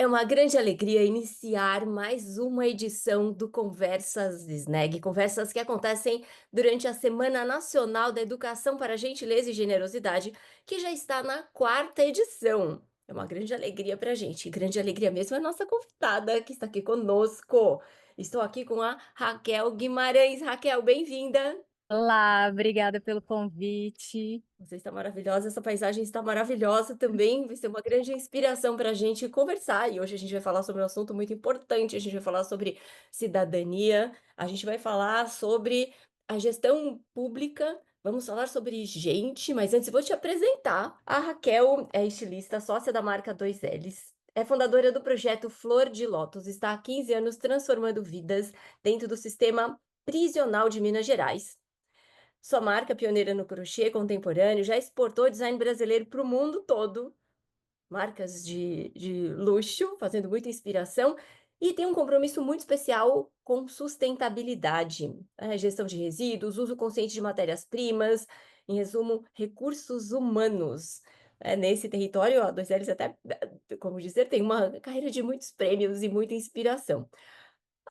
É uma grande alegria iniciar mais uma edição do Conversas Sneg, conversas que acontecem durante a Semana Nacional da Educação para Gentileza e Generosidade, que já está na quarta edição. É uma grande alegria para a gente, grande alegria mesmo é a nossa convidada que está aqui conosco. Estou aqui com a Raquel Guimarães. Raquel, bem-vinda! Olá, obrigada pelo convite. Você está maravilhosa, essa paisagem está maravilhosa também, vai ser uma grande inspiração para a gente conversar. E hoje a gente vai falar sobre um assunto muito importante, a gente vai falar sobre cidadania, a gente vai falar sobre a gestão pública, vamos falar sobre gente, mas antes eu vou te apresentar. A Raquel é estilista, sócia da marca 2Ls. É fundadora do projeto Flor de Lótus, está há 15 anos transformando vidas dentro do sistema prisional de Minas Gerais. Sua marca, pioneira no crochê contemporâneo, já exportou design brasileiro para o mundo todo, marcas de luxo, fazendo muita inspiração, e tem um compromisso muito especial com sustentabilidade, gestão de resíduos, uso consciente de matérias-primas, em resumo, recursos humanos. Nesse território, a 2Ls até, como dizer, tem uma carreira de muitos prêmios e muita inspiração.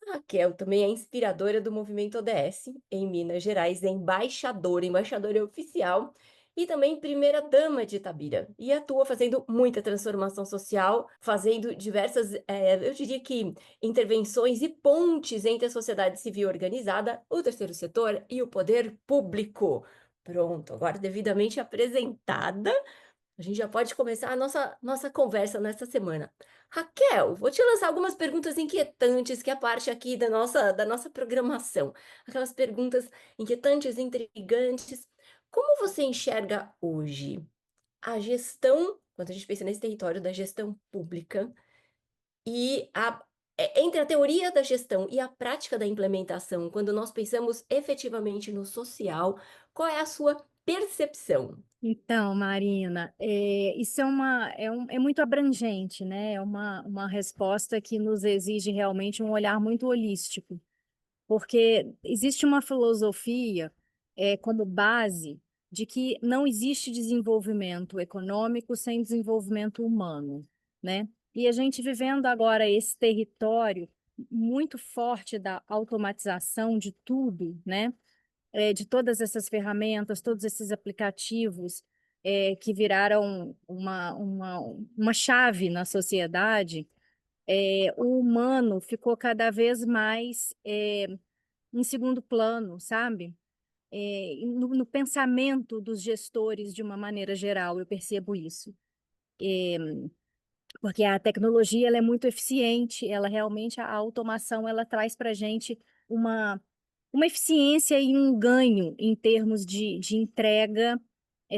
A Raquel também é inspiradora do movimento ODS em Minas Gerais, é embaixadora oficial e também primeira-dama de Itabira. E atua fazendo muita transformação social, fazendo diversas, eu diria que intervenções e pontes entre a sociedade civil organizada, o terceiro setor e o poder público. Pronto, agora devidamente apresentada, a gente já pode começar a nossa conversa nessa semana. Raquel, vou te lançar algumas perguntas inquietantes, que é a parte aqui da nossa programação. Aquelas perguntas inquietantes, intrigantes. Como você enxerga hoje a gestão, quando a gente pensa nesse território da gestão pública, e entre a teoria da gestão e a prática da implementação, quando nós pensamos efetivamente no social, qual é a sua percepção? Então, Marina, isso é muito abrangente, né? É uma resposta que nos exige realmente um olhar muito holístico, porque existe uma filosofia, como base de que não existe desenvolvimento econômico sem desenvolvimento humano, né? E a gente vivendo agora esse território muito forte da automatização de tudo, né? De todas essas ferramentas, todos esses aplicativos que viraram uma chave na sociedade, o humano ficou cada vez mais em segundo plano, sabe? No pensamento dos gestores de uma maneira geral, eu percebo isso. Porque a tecnologia ela é muito eficiente, ela realmente, a automação, ela traz para a gente uma, uma eficiência e um ganho em termos de entrega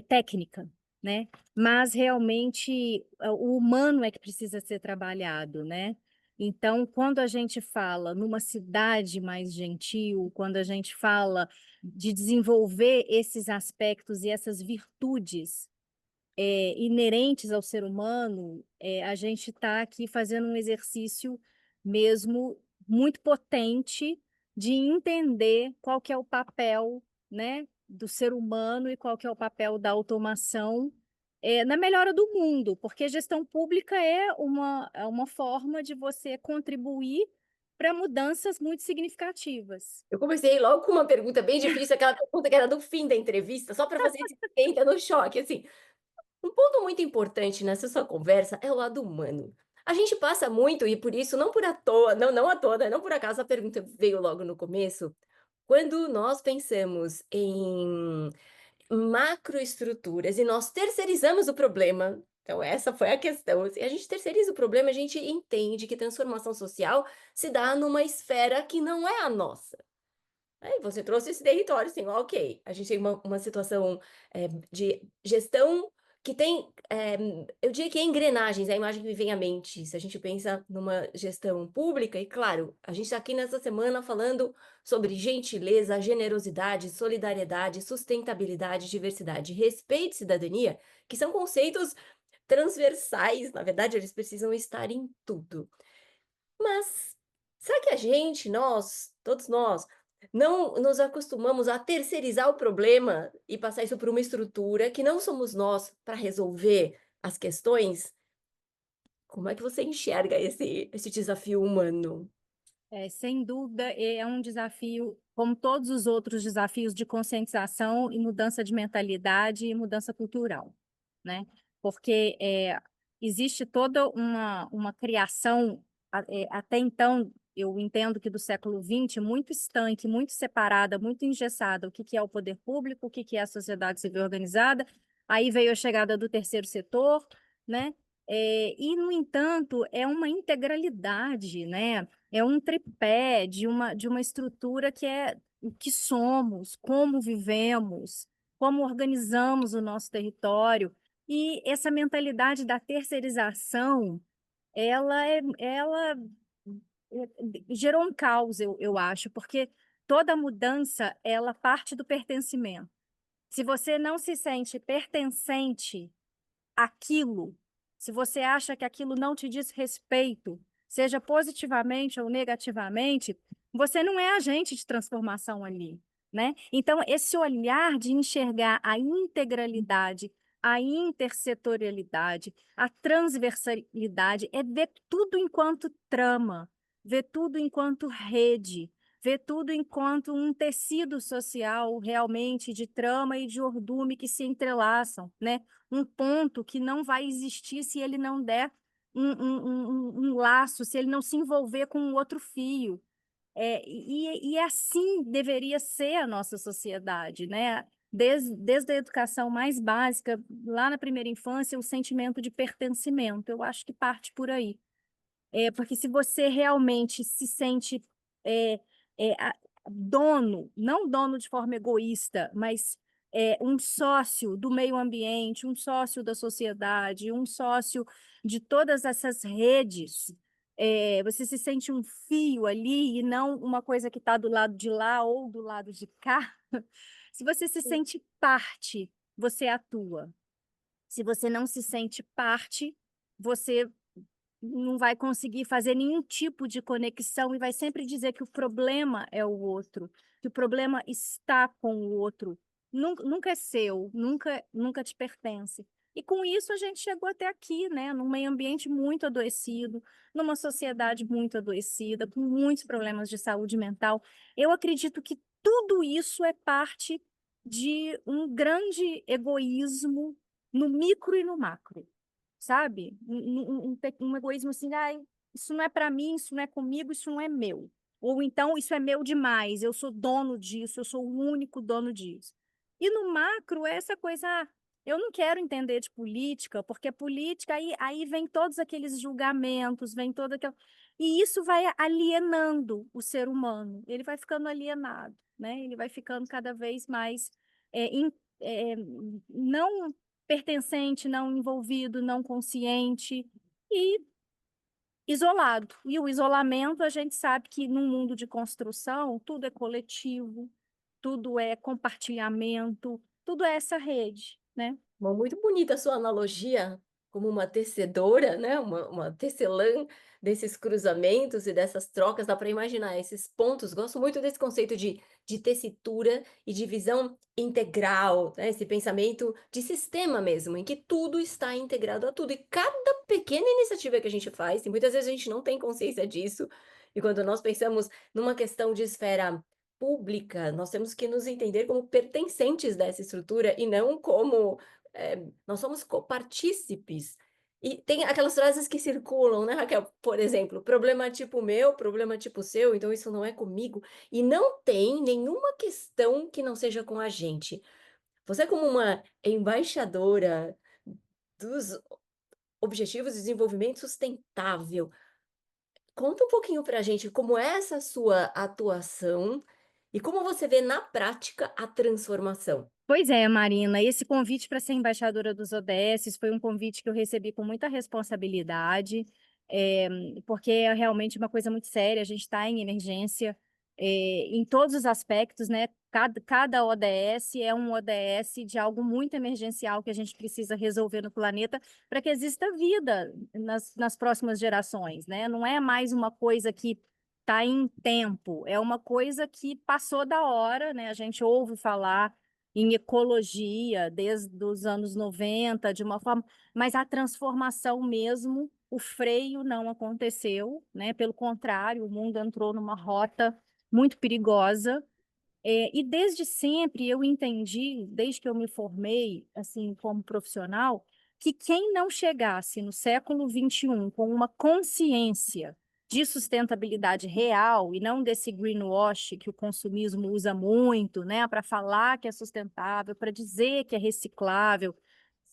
técnica, né? Mas realmente o humano é que precisa ser trabalhado, né? Então, quando a gente fala numa cidade mais gentil, quando a gente fala de desenvolver esses aspectos e essas virtudes inerentes ao ser humano, a gente está aqui fazendo um exercício mesmo muito potente de entender qual que é o papel, né, do ser humano e qual que é o papel da automação na melhora do mundo, porque gestão pública é uma forma de você contribuir para mudanças muito significativas. Eu comecei logo com uma pergunta bem difícil, aquela pergunta que era do fim da entrevista, só para fazer esse entra no choque, assim. Um ponto muito importante nessa sua conversa é o lado humano. A gente passa muito, e por isso, não por à toa, não à toa, né, não por acaso a pergunta veio logo no começo, quando nós pensamos em macroestruturas e nós terceirizamos o problema, então essa foi a questão, se a gente terceiriza o problema, a gente entende que transformação social se dá numa esfera que não é a nossa. Aí você trouxe esse território, assim, ok, a gente tem uma situação, de gestão que tem, eu diria que é engrenagens, é a imagem que me vem à mente, se a gente pensa numa gestão pública e claro, a gente está aqui nessa semana falando sobre gentileza, generosidade, solidariedade, sustentabilidade, diversidade, respeito e cidadania, que são conceitos transversais, na verdade eles precisam estar em tudo. Mas será que a gente, nós, todos nós, não nos acostumamos a terceirizar o problema e passar isso por uma estrutura que não somos nós para resolver as questões? Como é que você enxerga esse desafio humano? Sem dúvida, é um desafio, como todos os outros desafios de conscientização e mudança de mentalidade e mudança cultural, né? Porque existe toda uma criação, até então, eu entendo que do século XX, muito estanque, muito separada, muito engessada, o que que é o poder público, o que que é a sociedade civil organizada, aí veio a chegada do terceiro setor, né? E, no entanto, é uma integralidade, né? É um tripé de uma estrutura que é o que somos, como vivemos, como organizamos o nosso território. E essa mentalidade da terceirização, gerou um caos, eu acho, porque toda mudança, ela parte do pertencimento. Se você não se sente pertencente aquilo, se você acha que aquilo não te diz respeito, seja positivamente ou negativamente, você não é agente de transformação ali, né? Então, esse olhar de enxergar a integralidade, a intersetorialidade, a transversalidade, é ver tudo enquanto trama, ver tudo enquanto rede, ver tudo enquanto um tecido social realmente de trama e de ordume que se entrelaçam, né? Um ponto que não vai existir se ele não der um laço, se ele não se envolver com um outro fio. E assim deveria ser a nossa sociedade, né? Desde a educação mais básica, lá na primeira infância, o sentimento de pertencimento, eu acho que parte por aí. Porque se você realmente se sente é, dono, não dono de forma egoísta, mas um sócio do meio ambiente, um sócio da sociedade, um sócio de todas essas redes, você se sente um fio ali e não uma coisa que está do lado de lá ou do lado de cá. Se você se sente parte, você atua. Se você não se sente parte, você não vai conseguir fazer nenhum tipo de conexão e vai sempre dizer que o problema é o outro, que o problema está com o outro. Nunca é seu, nunca te pertence. E com isso a gente chegou até aqui, né? Num meio ambiente muito adoecido, numa sociedade muito adoecida, com muitos problemas de saúde mental. Eu acredito que tudo isso é parte de um grande egoísmo no micro e no macro, sabe? Um egoísmo assim, ai, isso não é para mim, isso não é comigo, isso não é meu. Ou então, isso é meu demais, eu sou dono disso, eu sou o único dono disso. E no macro, é essa coisa, eu não quero entender de política, porque política, aí vem todos aqueles julgamentos, vem todo aquele... E isso vai alienando o ser humano, ele vai ficando alienado, né? Ele vai ficando cada vez mais é, não pertencente, não envolvido, não consciente e isolado. E o isolamento, a gente sabe que num mundo de construção, tudo é coletivo, tudo é compartilhamento, tudo é essa rede, né? Muito bonita a sua analogia, como uma tecedora, né, uma tecelã desses cruzamentos e dessas trocas, dá para imaginar esses pontos. Gosto muito desse conceito de tessitura e de visão integral, né, esse pensamento de sistema mesmo, em que tudo está integrado a tudo, e cada pequena iniciativa que a gente faz, e muitas vezes a gente não tem consciência disso, e quando nós pensamos numa questão de esfera pública, nós temos que nos entender como pertencentes dessa estrutura e não como nós somos copartícipes. E tem aquelas frases que circulam, né, Raquel? Por exemplo, problema tipo meu, problema tipo seu, então isso não é comigo. E não tem nenhuma questão que não seja com a gente. Você, como uma embaixadora dos Objetivos de Desenvolvimento Sustentável, conta um pouquinho para a gente como é essa sua atuação e como você vê na prática a transformação. Pois é, Marina, esse convite para ser embaixadora dos ODS foi um convite que eu recebi com muita responsabilidade, eh, porque é realmente uma coisa muito séria, a gente está em emergência, em todos os aspectos, né? Cada ODS é um ODS de algo muito emergencial que a gente precisa resolver no planeta para que exista vida nas próximas gerações, né? Não é mais uma coisa que está em tempo, é uma coisa que passou da hora, né? A gente ouve falar em ecologia desde os anos 90 de uma forma, mas a transformação mesmo o freio não aconteceu, né? Pelo contrário, o mundo entrou numa rota muito perigosa. E desde sempre eu entendi, desde que eu me formei, assim, como profissional, que quem não chegasse no século XXI com uma consciência de sustentabilidade real e não desse greenwash que o consumismo usa muito, né, para falar que é sustentável, para dizer que é reciclável,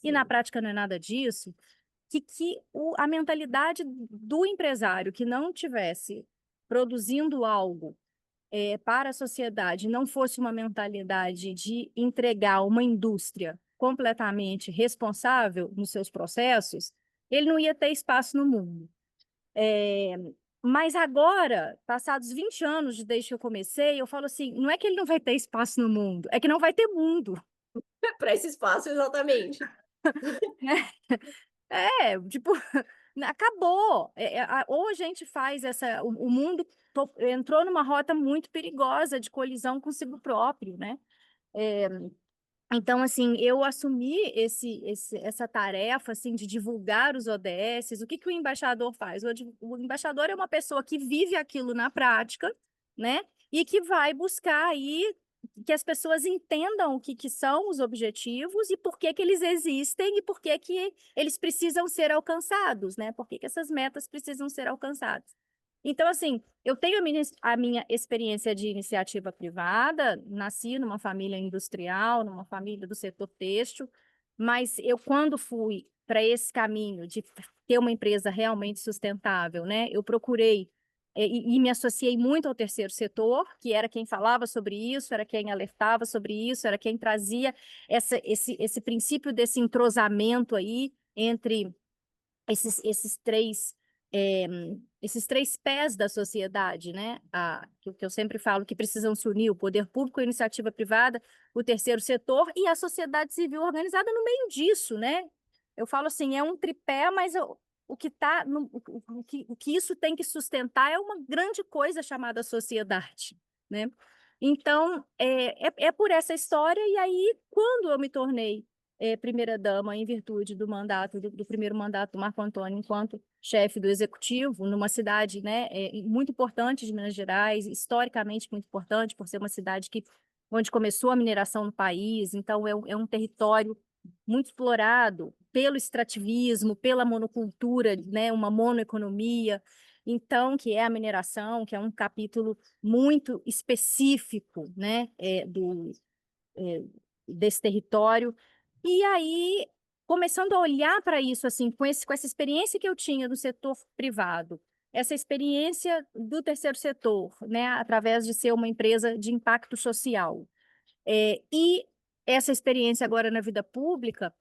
e na Sim. prática não é nada disso, a mentalidade do empresário que não tivesse produzindo algo para a sociedade não fosse uma mentalidade de entregar uma indústria completamente responsável nos seus processos, ele não ia ter espaço no mundo. É, mas agora, passados 20 anos desde que eu comecei, eu falo assim, não é que ele não vai ter espaço no mundo, é que não vai ter mundo. Para esse espaço, exatamente. Tipo, acabou. Ou a gente faz o mundo entrou numa rota muito perigosa de colisão consigo próprio, né? É, Então, assim, eu assumi essa tarefa, assim, de divulgar os ODS. O que que o embaixador faz? O embaixador é uma pessoa que vive aquilo na prática, né? E que vai buscar aí que as pessoas entendam o que que são os objetivos e por que que eles existem e por que que eles precisam ser alcançados, né? Por que que essas metas precisam ser alcançadas. Então, assim, eu tenho a minha experiência de iniciativa privada, nasci numa família industrial, numa família do setor têxtil, mas eu, quando fui para esse caminho de ter uma empresa realmente sustentável, né, eu procurei e me associei muito ao terceiro setor, que era quem falava sobre isso, era quem alertava sobre isso, era quem trazia esse princípio desse entrosamento aí entre esses três eh, esses três pés da sociedade, né? Que eu sempre falo que precisam se unir, o poder público, a iniciativa privada, o terceiro setor e a sociedade civil organizada no meio disso, né? Eu falo assim, é um tripé, mas o que tá o que isso tem que sustentar é uma grande coisa chamada sociedade, né? Então, é por essa história, e aí, quando eu me tornei primeira-dama em virtude do mandato, do primeiro mandato do Marco Antônio enquanto chefe do executivo, numa cidade, né, muito importante de Minas Gerais, historicamente muito importante, por ser uma cidade onde começou a mineração no país, então é um território muito explorado pelo extrativismo, pela monocultura, né, uma monoeconomia, então, que é a mineração, que é um capítulo muito específico, né, eh, desse território. E aí, começando a olhar para isso, assim, com essa experiência que eu tinha do setor privado, essa experiência do terceiro setor, né, através de ser uma empresa de impacto social, e essa experiência agora na vida pública,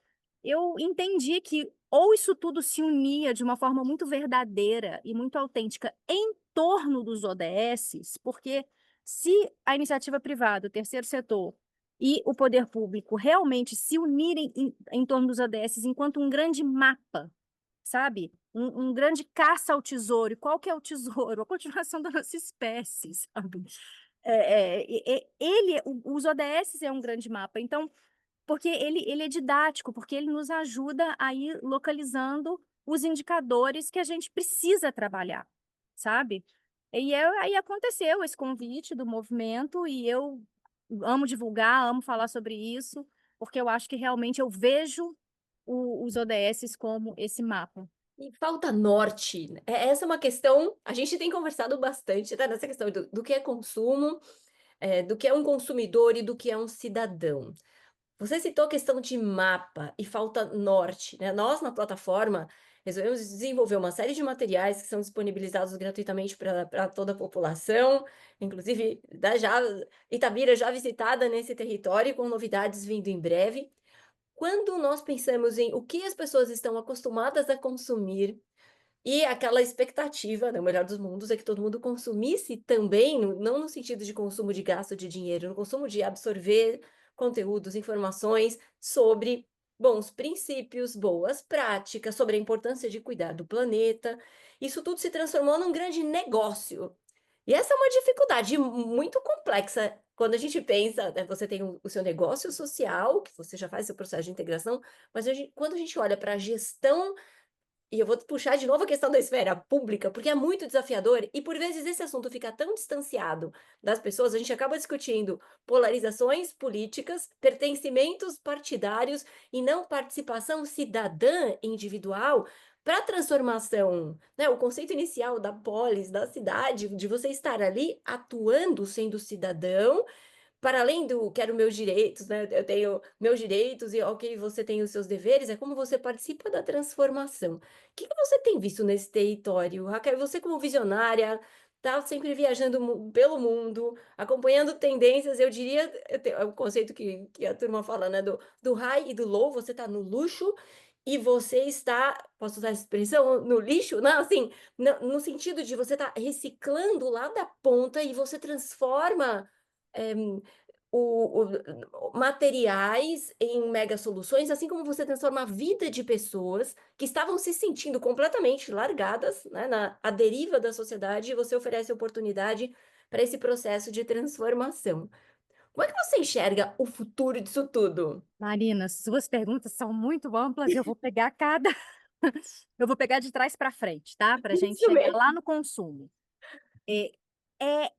eu entendi que ou isso tudo se unia de uma forma muito verdadeira e muito autêntica em torno dos ODSs, porque se a iniciativa privada, o terceiro setor e o poder público realmente se unirem em torno dos ODS enquanto um grande mapa, sabe? Um grande caça ao tesouro. E qual que é o tesouro? A continuação da nossa espécie, sabe? Os ODS é um grande mapa. Então, porque ele é didático, porque ele nos ajuda a ir localizando os indicadores que a gente precisa trabalhar, sabe? Aí aconteceu esse convite do movimento e eu amo divulgar, amo falar sobre isso, porque eu acho que realmente eu vejo os ODSs como esse mapa. E falta norte, né? Essa é uma questão, a gente tem conversado bastante, tá, nessa questão do que é consumo, do que é um consumidor e do que é um cidadão. Você citou a questão de mapa e falta norte, né? Nós, na plataforma, resolvemos desenvolver uma série de materiais que são disponibilizados gratuitamente para toda a população, inclusive Itabira já visitada nesse território, com novidades vindo em breve. Quando nós pensamos em o que as pessoas estão acostumadas a consumir e aquela expectativa, né, o melhor dos mundos é que todo mundo consumisse também, não no sentido de consumo de gasto de dinheiro, no consumo de absorver conteúdos, informações sobre bons princípios, boas práticas, sobre a importância de cuidar do planeta. Isso tudo se transformou num grande negócio. E essa é uma dificuldade muito complexa quando a gente pensa, né, você tem o seu negócio social, que você já faz seu processo de integração, mas quando a gente olha para a gestão E eu vou puxar de novo a questão da esfera pública, porque é muito desafiador e, por vezes, esse assunto fica tão distanciado das pessoas, a gente acaba discutindo polarizações políticas, pertencimentos partidários e não participação cidadã individual para a transformação, né? O conceito inicial da polis, da cidade, de você estar ali atuando, sendo cidadão, para além do quero meus direitos, né, eu tenho meus direitos e ok, você tem os seus deveres, é como você participa da transformação. O que que você tem visto nesse território, Raquel? Você como visionária, tá sempre viajando pelo mundo, acompanhando tendências, eu diria, é o conceito que a turma fala, né, do high e do low, você está no luxo e você está, posso usar essa expressão, no lixo? Não, assim, no sentido de você estar reciclando lá da ponta e você transforma, eh, materiais em mega soluções, assim como você transforma a vida de pessoas que estavam se sentindo completamente largadas, né, na à deriva da sociedade, e você oferece oportunidade para esse processo de transformação. Como é que você enxerga o futuro disso tudo? Marina, suas perguntas são muito amplas, eu vou pegar cada eu vou pegar de trás para frente, tá, para a gente Isso chegar lá mesmo. no consumo. É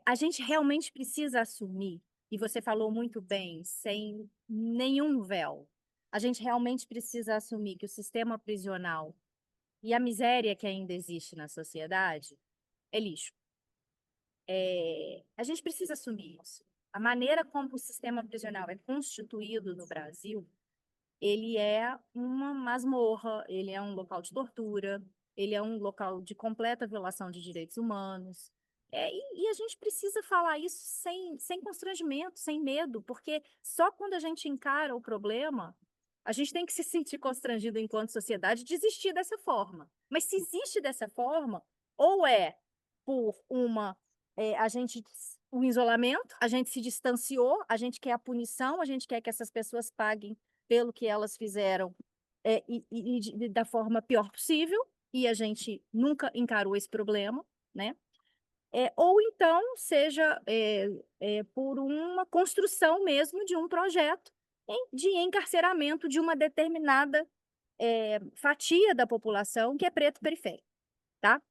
a gente realmente precisa assumir, e você falou muito bem, sem nenhum véu, a gente realmente precisa assumir que o sistema prisional e a miséria que ainda existe na sociedade é lixo. A gente precisa assumir isso. A maneira como o sistema prisional é constituído no Brasil, ele é uma masmorra, ele é um local de tortura, ele é um local de completa violação de direitos humanos. E a gente precisa falar isso sem constrangimento, sem medo, porque só quando a gente encara o problema, a gente tem que se sentir constrangido enquanto sociedade de existir dessa forma. Mas se existe dessa forma, ou é por a gente, o isolamento, a gente se distanciou, a gente quer a punição, a gente quer que essas pessoas paguem pelo que elas fizeram, da forma pior possível, e a gente nunca encarou esse problema, né? Ou então seja por uma construção mesmo de um projeto de encarceramento de uma determinada fatia da população que é preto periférico, tá?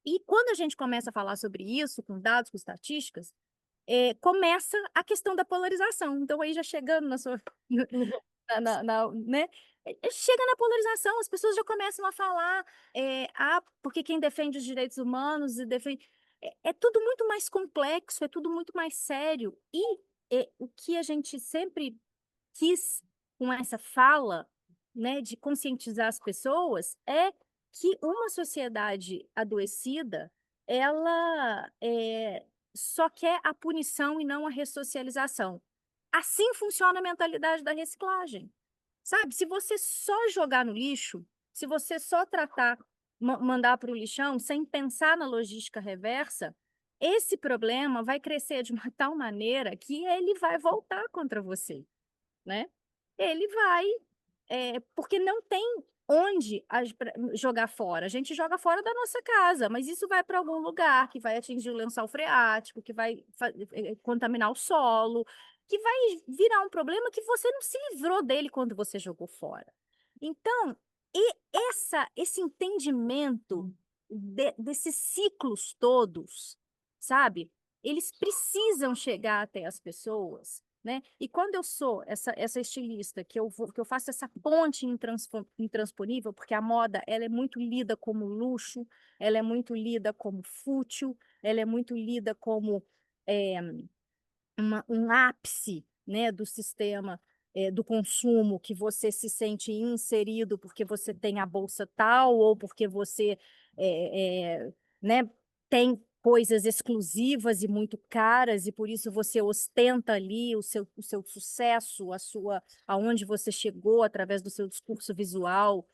E quando a gente começa a falar sobre isso, com dados, com estatísticas, começa a questão da polarização. Então, aí já chegando na sua, né? Chega na polarização, as pessoas já começam a falar, porque quem defende os direitos humanos e defende. É tudo muito mais complexo, é tudo muito mais sério. E o que a gente sempre quis com essa fala, né, de conscientizar as pessoas, é que uma sociedade adoecida, ela só quer a punição e não a ressocialização. Assim funciona a mentalidade da reciclagem, sabe? Se você só jogar no lixo, se você só tratar, mandar para o lixão, sem pensar na logística reversa, esse problema vai crescer de uma tal maneira que ele vai voltar contra você, né? Ele vai, porque não tem onde pra jogar fora. A gente joga fora da nossa casa, mas isso vai para algum lugar que vai atingir o lençol freático, que vai contaminar o solo, que vai virar um problema que você não se livrou dele quando você jogou fora. Então, esse entendimento desses ciclos todos, sabe? Eles precisam chegar até as pessoas, né? E quando eu sou essa estilista, que eu faço essa ponte intransponível, porque a moda ela é muito lida como luxo, ela é muito lida como fútil, ela é muito lida como eh, um ápice, né, do sistema do consumo, que você se sente inserido porque você tem a bolsa tal ou porque você né, tem coisas exclusivas e muito caras e por isso você ostenta ali o seu sucesso, aonde você chegou através do seu discurso visual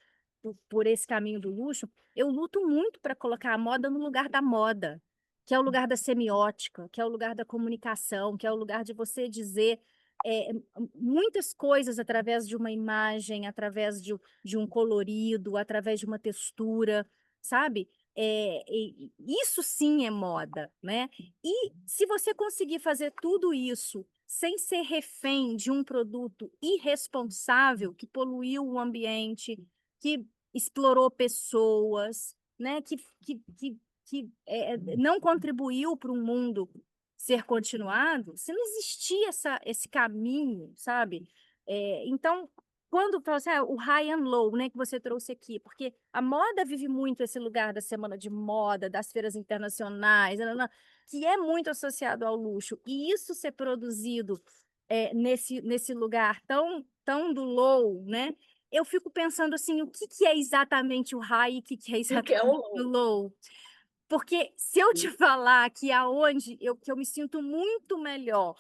por esse caminho do luxo. Eu luto muito para colocar a moda no lugar da moda, que é o lugar da semiótica, que é o lugar da comunicação, que é o lugar de você dizer muitas coisas através de uma imagem, através de um colorido, através de uma textura, sabe? Isso sim é moda, né? E se você conseguir fazer tudo isso sem ser refém de um produto irresponsável que poluiu o ambiente, que explorou pessoas, né, não contribuiu para um mundo ser continuado, se não existia esse caminho, sabe? Então, quando fala assim, o high and low, né, que você trouxe aqui, porque a moda vive muito esse lugar da semana de moda, das feiras internacionais, nananã, que é muito associado ao luxo, e isso ser produzido nesse lugar tão do low, né? Eu fico pensando assim, o que que é exatamente o high e o que que é E o que é o exatamente o low. low? Porque se eu te falar que aonde que eu me sinto muito melhor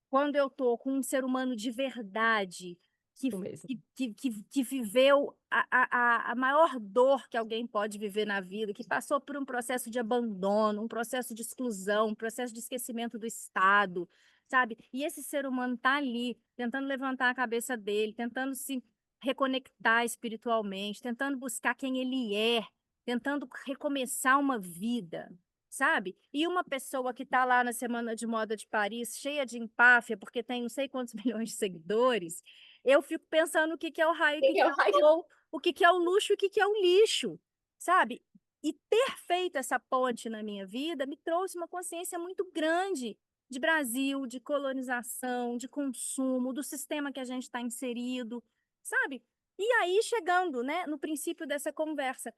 quando eu tô com um ser humano de verdade, que Isso mesmo. que viveu a maior dor que alguém pode viver na vida, que passou por um processo de abandono, um processo de exclusão, um processo de esquecimento do Estado, sabe? E esse ser humano tá ali, tentando levantar a cabeça dele, tentando se reconectar espiritualmente, tentando buscar quem ele é, tentando recomeçar uma vida, sabe? E uma pessoa que está lá na Semana de Moda de Paris, cheia de empáfia, porque tem não sei quantos milhões de seguidores, eu fico pensando o que que é o raio, o O que que é que é o high o low, o que que é o luxo e o que que é o lixo, sabe? E ter feito essa ponte na minha vida me trouxe uma consciência muito grande de Brasil, de colonização, de consumo, do sistema que a gente está inserido, sabe? E aí, chegando, né, no princípio dessa conversa,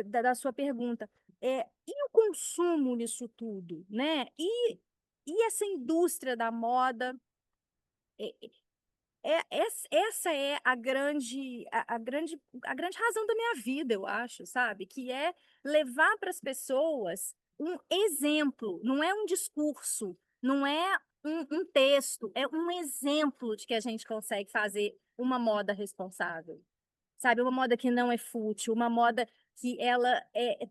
da sua pergunta, e o consumo nisso tudo, né? E essa indústria da moda, é, essa é a grande razão da minha vida, eu acho, sabe? Que é levar para as pessoas um exemplo, não é um discurso, não é um texto, é um exemplo de que a gente consegue fazer uma moda responsável, sabe? Uma moda que não é fútil, uma moda que ela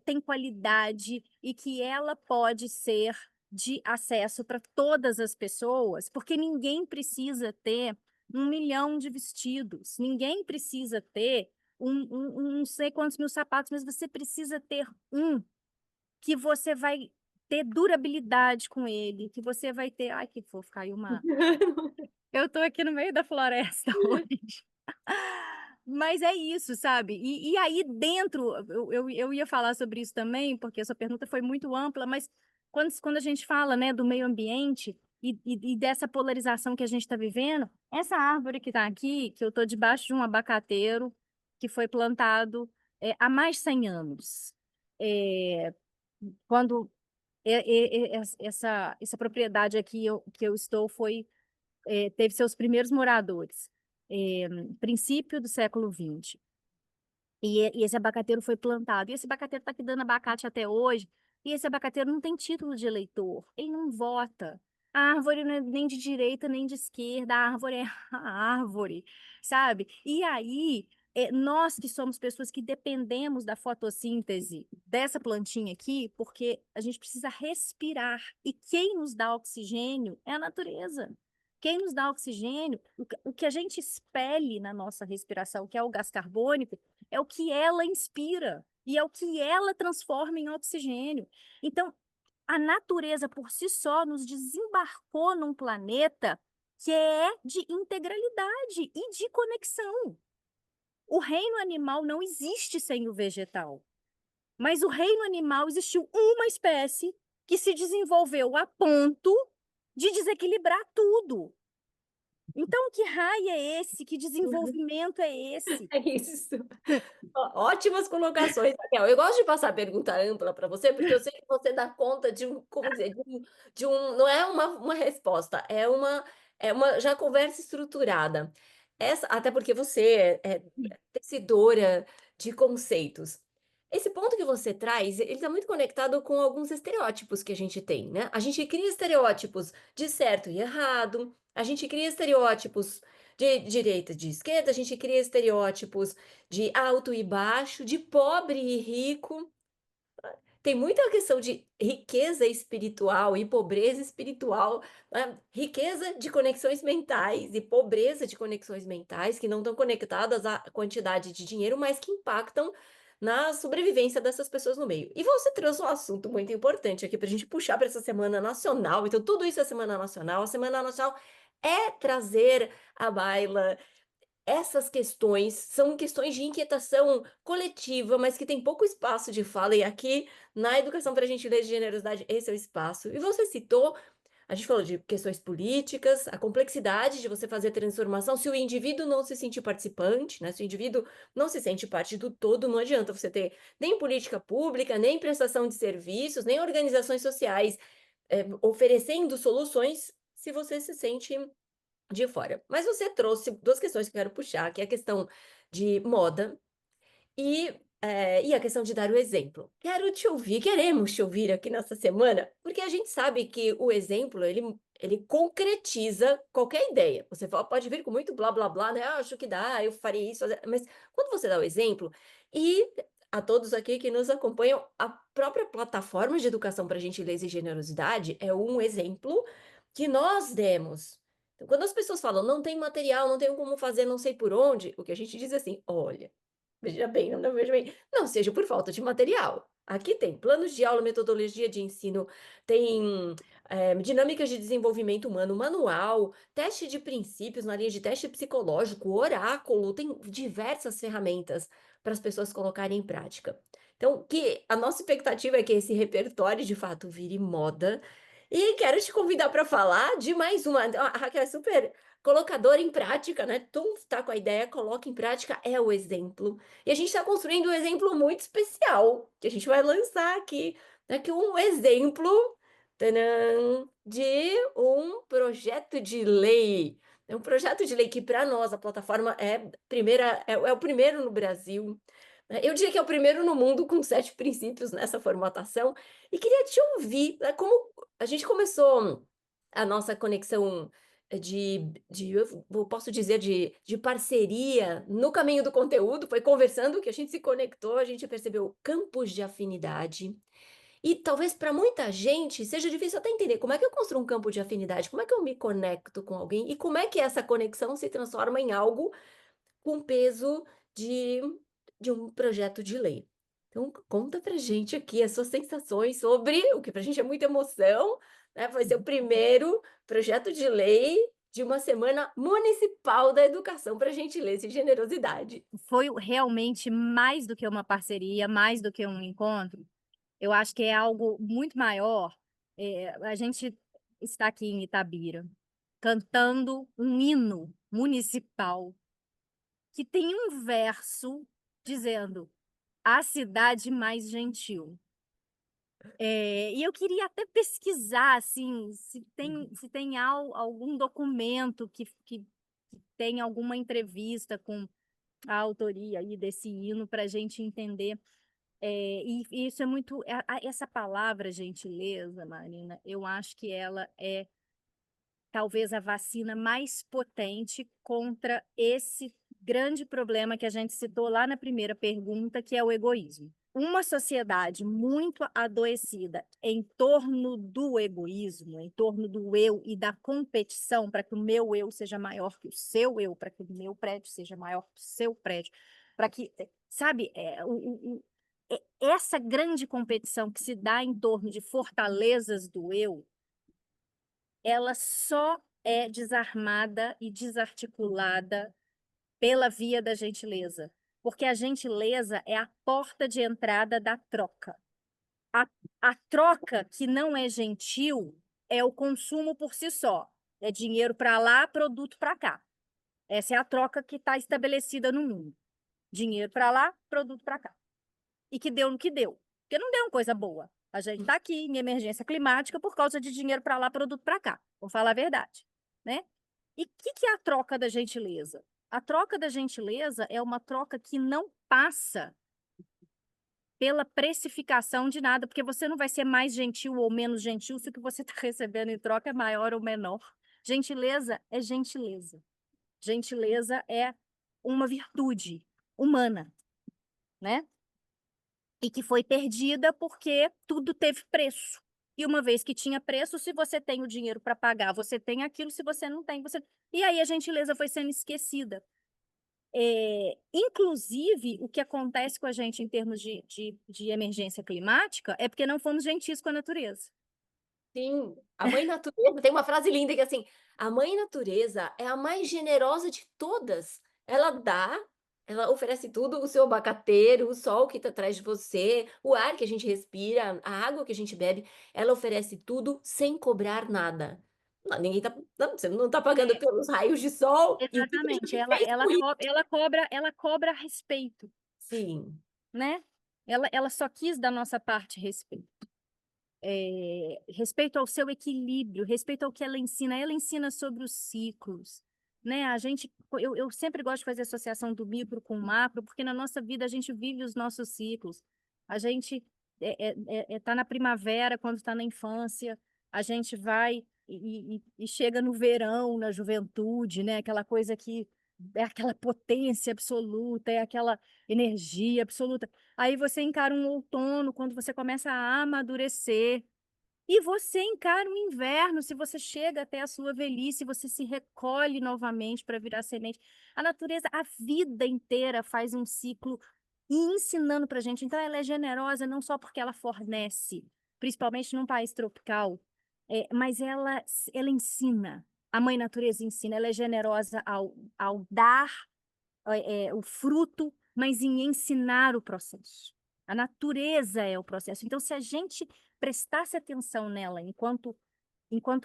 tem qualidade e que ela pode ser de acesso para todas as pessoas, porque ninguém precisa ter 1 milhão de vestidos, ninguém precisa ter não sei quantos mil sapatos, mas você precisa ter um que você vai ter durabilidade com ele, que você vai ter. Ai, que fofo, caiu uma. Eu tô aqui no meio da floresta hoje. Mas é isso, sabe? E aí dentro, eu ia falar sobre isso também, porque essa pergunta foi muito ampla, mas quando a gente fala, né, do meio ambiente e dessa polarização que a gente está vivendo, essa árvore que está aqui, que eu estou debaixo de um abacateiro que foi plantado há mais de 100 anos. É, quando essa propriedade aqui que eu estou teve seus primeiros moradores, princípio do século XX. E esse abacateiro foi plantado. E esse abacateiro está aqui dando abacate até hoje. E esse abacateiro não tem título de eleitor. Ele não vota. A árvore não é nem de direita nem de esquerda. A árvore é a árvore, sabe? E aí, nós que somos pessoas que dependemos da fotossíntese dessa plantinha aqui, porque a gente precisa respirar. E quem nos dá oxigênio é a natureza. Quem nos dá oxigênio, o que a gente expele na nossa respiração, que é o gás carbônico, é o que ela inspira e é o que ela transforma em oxigênio. Então, a natureza por si só nos desembarcou num planeta que é de integralidade e de conexão. O reino animal não existe sem o vegetal, mas o reino animal existiu uma espécie que se desenvolveu a ponto de desequilibrar tudo. Então, que raio é esse? Que desenvolvimento é esse? É isso. Ótimas colocações, Raquel. Eu gosto de passar pergunta ampla para você, porque eu sei que você dá conta de um, como dizer, não é uma resposta, é uma já conversa estruturada. Até porque você é tecidora de conceitos. Esse ponto que você traz, ele está muito conectado com alguns estereótipos que a gente tem, né? A gente cria estereótipos de certo e errado, a gente cria estereótipos de direita e de esquerda, a gente cria estereótipos de alto e baixo, de pobre e rico. Tem muita questão de riqueza espiritual e pobreza espiritual, né? Riqueza de conexões mentais e pobreza de conexões mentais que não estão conectadas à quantidade de dinheiro, mas que impactam na sobrevivência dessas pessoas no meio. E você trouxe um assunto muito importante aqui para a gente puxar para essa Semana Nacional. Então, tudo isso é Semana Nacional. A Semana Nacional é trazer à baila essas questões são questões de inquietação coletiva, mas que tem pouco espaço de fala, e aqui na educação para gentileza e generosidade, esse é o espaço. E você citou, a gente falou de questões políticas, a complexidade de você fazer a transformação, se o indivíduo não se sentir participante, né, se o indivíduo não se sente parte do todo, não adianta você ter nem política pública, nem prestação de serviços, nem organizações sociais, oferecendo soluções, se você se sente de fora. Mas você trouxe 2 questões que eu quero puxar, que é a questão de moda e a questão de dar o exemplo. Quero te ouvir, queremos te ouvir aqui nessa semana, porque a gente sabe que o exemplo, ele concretiza qualquer ideia. Você pode vir com muito blá blá blá, né? "Ah, acho que dá, eu faria isso", mas quando você dá o exemplo, e a todos aqui que nos acompanham, a própria plataforma de educação para gentileza e generosidade é um exemplo que nós demos. Então, quando as pessoas falam: "Não tem material, não tenho como fazer, não sei por onde", o que a gente diz é assim: "Olha, veja bem, não veja bem, não seja por falta de material. Aqui tem planos de aula, metodologia de ensino, tem, dinâmicas de desenvolvimento humano, manual, teste de princípios na linha de teste psicológico, oráculo, tem diversas ferramentas para as pessoas colocarem em prática. Então, que a nossa expectativa é que esse repertório, de fato, vire moda. E quero te convidar para falar de mais uma. A Raquel é super colocadora em prática, né? Tu tá com a ideia, coloca em prática, é o exemplo. E a gente está construindo um exemplo muito especial, que a gente vai lançar aqui, né? Que um exemplo, tadã, de um projeto de lei. É um projeto de lei que, para nós, a plataforma é o primeiro no Brasil. Né? Eu diria que é o primeiro no mundo com 7 princípios nessa formatação. E queria te ouvir, né, como a gente começou a nossa conexão eu posso dizer, de parceria no caminho do conteúdo, foi conversando que a gente se conectou, a gente percebeu campos de afinidade, e talvez para muita gente seja difícil até entender como é que eu construo um campo de afinidade, como é que eu me conecto com alguém e como é que essa conexão se transforma em algo com peso de de um projeto de lei. Então conta pra gente aqui as suas sensações sobre o que pra gente é muita emoção, né, vai ser o primeiro projeto de lei de uma semana municipal da educação para gentileza e generosidade. Foi realmente mais do que uma parceria, mais do que um encontro. Eu acho que é algo muito maior. A gente está aqui em Itabira, cantando um hino municipal que tem um verso dizendo: "A cidade mais gentil". E eu queria até pesquisar, assim, se tem algum documento que tem alguma entrevista com a autoria aí desse hino para a gente entender. E isso é muito essa palavra gentileza, Marina, eu acho que ela é talvez a vacina mais potente contra esse grande problema que a gente citou lá na primeira pergunta, que é o egoísmo. Uma sociedade muito adoecida em torno do egoísmo, em torno do eu e da competição para que o meu eu seja maior que o seu eu, para que o meu prédio seja maior que o seu prédio, para que, sabe, essa grande competição que se dá em torno de fortalezas do eu, ela só é desarmada e desarticulada pela via da gentileza, porque a gentileza é a porta de entrada da troca. A, a troca que não é gentil é o consumo por si só. É dinheiro para lá, produto para cá. Essa é a troca que está estabelecida no mundo. Dinheiro para lá, produto para cá. E que deu no que deu. Porque não deu uma coisa boa. A gente está aqui em emergência climática por causa de dinheiro para lá, produto para cá. Vou falar a verdade, né? E o que é a troca da gentileza? A troca da gentileza é uma troca que não passa pela precificação de nada, porque você não vai ser mais gentil ou menos gentil se o que você está recebendo em troca é maior ou menor. Gentileza é gentileza. Gentileza é uma virtude humana, né? E que foi perdida porque tudo teve preço. E uma vez que tinha preço, se você tem o dinheiro para pagar, você tem aquilo, se você não tem, você. E aí a gentileza foi sendo esquecida. Inclusive, o que acontece com a gente em termos de emergência climática é porque não fomos gentis com a natureza. Sim, a mãe natureza tem uma frase linda que é assim: "A mãe natureza é a mais generosa de todas, Ela dá, ela oferece tudo, o seu abacateiro, o sol que está atrás de você, o ar que a gente respira, a água que a gente bebe, ela oferece tudo sem cobrar nada. Não, ninguém tá não, você não está pagando É, pelos raios de sol, e o que que a exatamente, gente fez com isso? ela cobra respeito, Sim, né. Ela só quis da nossa parte respeito. Respeito ao seu equilíbrio, respeito ao que ela ensina sobre os ciclos, né, a gente eu sempre gosto de fazer associação do micro com o macro, porque na nossa vida a gente vive os nossos ciclos, a gente tá na primavera quando está na infância, a gente vai e chega no verão, na juventude, né, aquela coisa que é aquela potência absoluta, é aquela energia absoluta. Aí você encara um outono, quando você começa a amadurecer, e você encara o inverno, se você chega até a sua velhice, você se recolhe novamente para virar semente. A natureza, a vida inteira faz um ciclo e ensinando para a gente. Então ela é generosa não só porque ela fornece, principalmente num país tropical, mas ela ensina. A mãe natureza ensina, ela é generosa ao dar o fruto, mas em ensinar o processo. A natureza é o processo. Então, se a gente prestasse atenção nela enquanto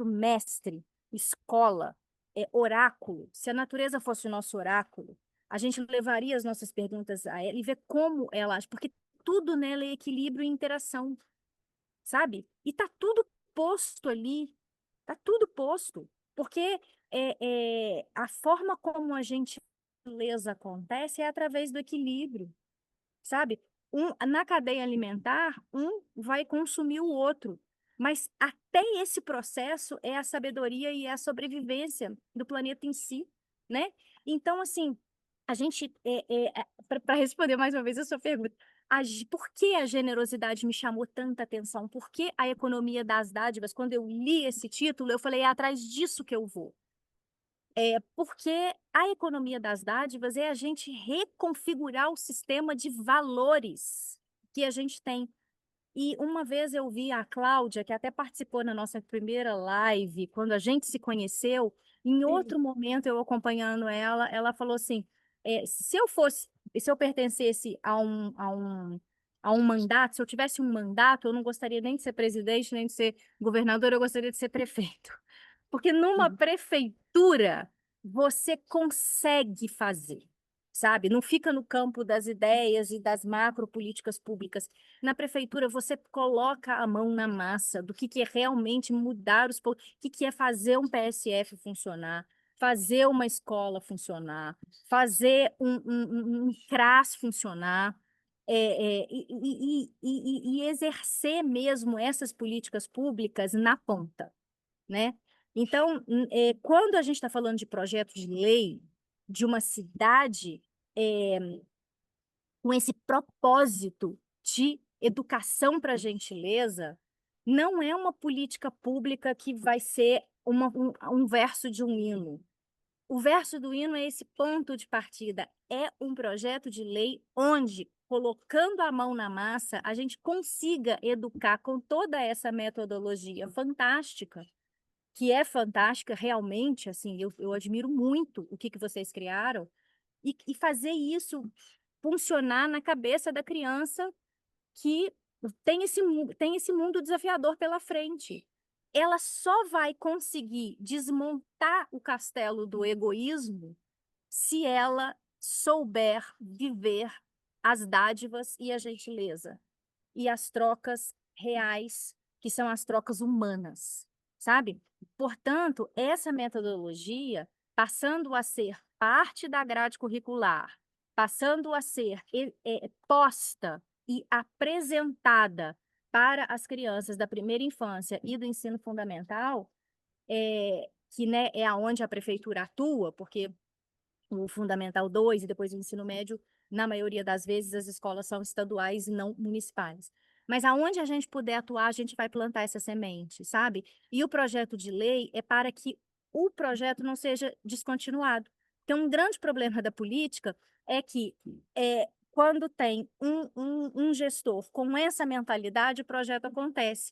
mestre, escola, oráculo, se a natureza fosse o nosso oráculo, a gente levaria as nossas perguntas a ela e ver como ela age, porque tudo nela é equilíbrio e interação, sabe? E tá tudo posto ali, tá tudo posto, porque a forma como a gentileza acontece é através do equilíbrio, sabe? Na cadeia alimentar, um vai consumir o outro, mas até esse processo é a sabedoria e é a sobrevivência do planeta em si, né? Então, assim, a gente, para responder mais uma vez a sua pergunta, por que a generosidade me chamou tanta atenção? Por que a economia das dádivas? Quando eu li esse título, eu falei, é atrás disso que eu vou. Porque a economia das dádivas é a gente reconfigurar o sistema de valores que a gente tem. E uma vez eu vi a Cláudia, que até participou na nossa primeira live, quando a gente se conheceu, em sim. outro momento eu acompanhando ela, ela falou assim, se eu pertencesse a um mandato, se eu tivesse um mandato, eu não gostaria nem de ser presidente, nem de ser governador, eu gostaria de ser prefeito. Porque numa Sim. prefeitura, você consegue fazer, sabe? Não fica no campo das ideias e das macro políticas públicas. Na prefeitura, você coloca a mão na massa do que é realmente mudar o que é fazer um PSF funcionar, fazer uma escola funcionar, fazer um CRAS funcionar, e exercer mesmo essas políticas públicas na ponta, né? Então, quando a gente está falando de projeto de lei de uma cidade com esse propósito de educação para a gentileza, não é uma política pública que vai ser um verso de um hino. O verso do hino é esse ponto de partida. É um projeto de lei onde, colocando a mão na massa, a gente consiga educar com toda essa metodologia fantástica, que é fantástica realmente, assim, eu admiro muito o que vocês criaram, e fazer isso funcionar na cabeça da criança que tem esse mundo desafiador pela frente. Ela só vai conseguir desmontar o castelo do egoísmo se ela souber viver as dádivas e a gentileza e as trocas reais, que são as trocas humanas, sabe? Portanto, essa metodologia, passando a ser parte da grade curricular, passando a ser posta e apresentada para as crianças da primeira infância e do ensino fundamental, que, né, é aonde a prefeitura atua, porque o Fundamental 2 e depois o ensino médio, na maioria das vezes, as escolas são estaduais e não municipais. Mas aonde a gente puder atuar, a gente vai plantar essa semente, sabe? E o projeto de lei é para que o projeto não seja descontinuado. Porque um grande problema da política é que quando tem um gestor com essa mentalidade, o projeto acontece.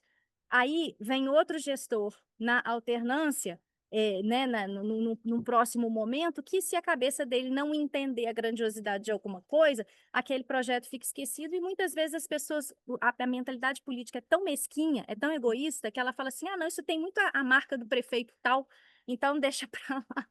Aí vem outro gestor na alternância, né, num próximo momento, que se a cabeça dele não entender a grandiosidade de alguma coisa, aquele projeto fica esquecido e muitas vezes as pessoas, a mentalidade política é tão mesquinha, é tão egoísta, que ela fala assim: "Ah, não, isso tem muito a marca do prefeito tal, então deixa pra lá".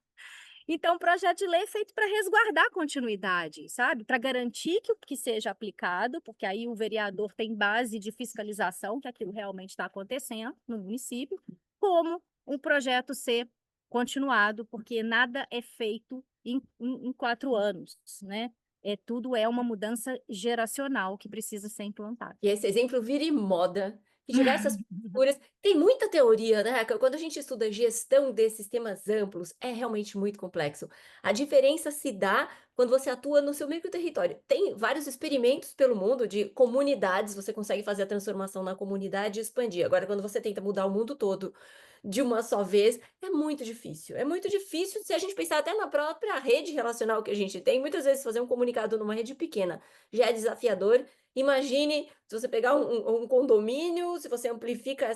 Então o projeto de lei é feito para resguardar a continuidade, sabe, para garantir que o que seja aplicado, porque aí o vereador tem base de fiscalização que aquilo realmente está acontecendo no município, como um projeto ser continuado, porque nada é feito em 4 anos, né, tudo é uma mudança geracional que precisa ser implantada. E esse exemplo vire moda, e diversas figuras tem muita teoria, né, quando a gente estuda gestão desses temas amplos, é realmente muito complexo. A diferença se dá quando você atua no seu microterritório. Tem vários experimentos pelo mundo de comunidades, você consegue fazer a transformação na comunidade e expandir. Agora quando você tenta mudar o mundo todo de uma só vez, é muito difícil. É muito difícil se a gente pensar até na própria rede relacional que a gente tem, muitas vezes fazer um comunicado numa rede pequena já é desafiador. Imagine se você pegar um condomínio, se você amplifica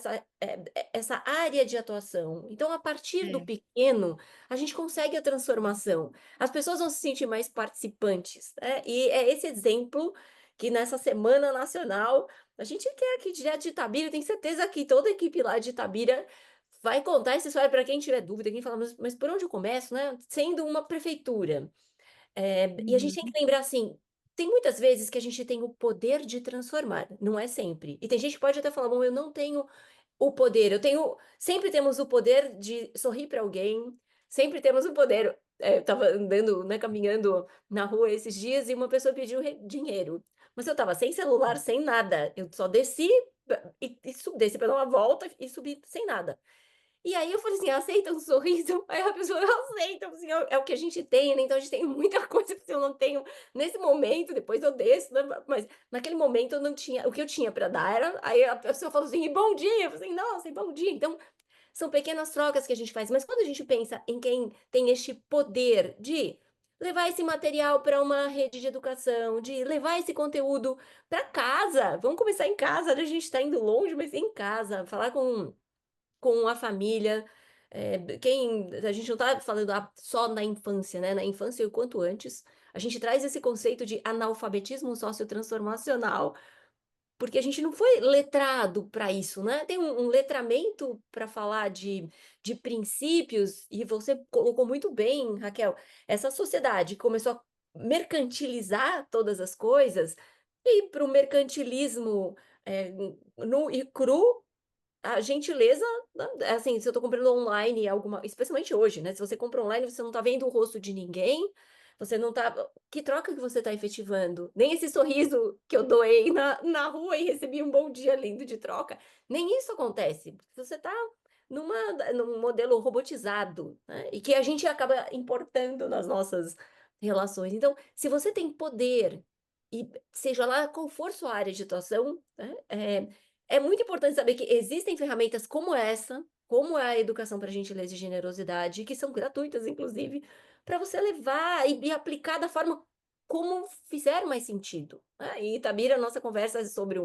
essa área de atuação. Então, a partir do É. pequeno, a gente consegue a transformação. As pessoas vão se sentir mais participantes, né, e é esse exemplo que nessa semana nacional, a gente quer aqui direto de Itabira, tenho certeza que toda a equipe lá de Itabira vai contar essa história para quem tiver dúvida, quem fala: "Mas por onde eu começo?", né, sendo uma prefeitura. E a gente tem Uhum. que lembrar, assim, tem muitas vezes que a gente tem o poder de transformar, não é sempre. E tem gente que pode até falar: "Bom, eu não tenho o poder, eu tenho", sempre temos o poder de sorrir para alguém, sempre temos o poder, eu estava andando, né, caminhando na rua esses dias e uma pessoa pediu dinheiro, mas eu estava sem celular, sem nada, eu só desci desci para dar uma volta e subi sem nada. E aí eu falei assim: "Aceita um sorriso?" Aí a pessoa: "Eu aceito", assim, é o que a gente tem, né, então a gente tem muita coisa que se eu não tenho nesse momento, depois eu desço, né, mas naquele momento eu não tinha, o que eu tinha para dar era, aí a pessoa falou assim: "E bom dia", eu falei assim: "Nossa, e bom dia", então são pequenas trocas que a gente faz, mas quando a gente pensa em quem tem este poder de levar esse material para uma rede de educação, de levar esse conteúdo para casa, vamos começar em casa, né, a gente está indo longe, mas em casa, falar com a família, quem a gente não está falando só na infância, né, na infância e o quanto antes, a gente traz esse conceito de analfabetismo sociotransformacional, porque a gente não foi letrado para isso, né, tem um letramento para falar de princípios, e você colocou muito bem, Raquel, essa sociedade começou a mercantilizar todas as coisas, e para o mercantilismo, nu e cru, a gentileza, assim, se eu tô comprando online alguma, especialmente hoje, né, se você compra online, você não tá vendo o rosto de ninguém, você não tá, que troca que você tá efetivando? Nem esse sorriso que eu doei na rua e recebi um bom dia lindo de troca, nem isso acontece, porque você tá num modelo robotizado, né, e que a gente acaba importando nas nossas relações. Então, se você tem poder, e seja lá qual for sua área de atuação, né, é muito importante saber que existem ferramentas como essa, como a educação para gentileza e generosidade, que são gratuitas, inclusive, para você levar e aplicar da forma como fizer mais sentido, né. E Itabira, a nossa conversa é sobre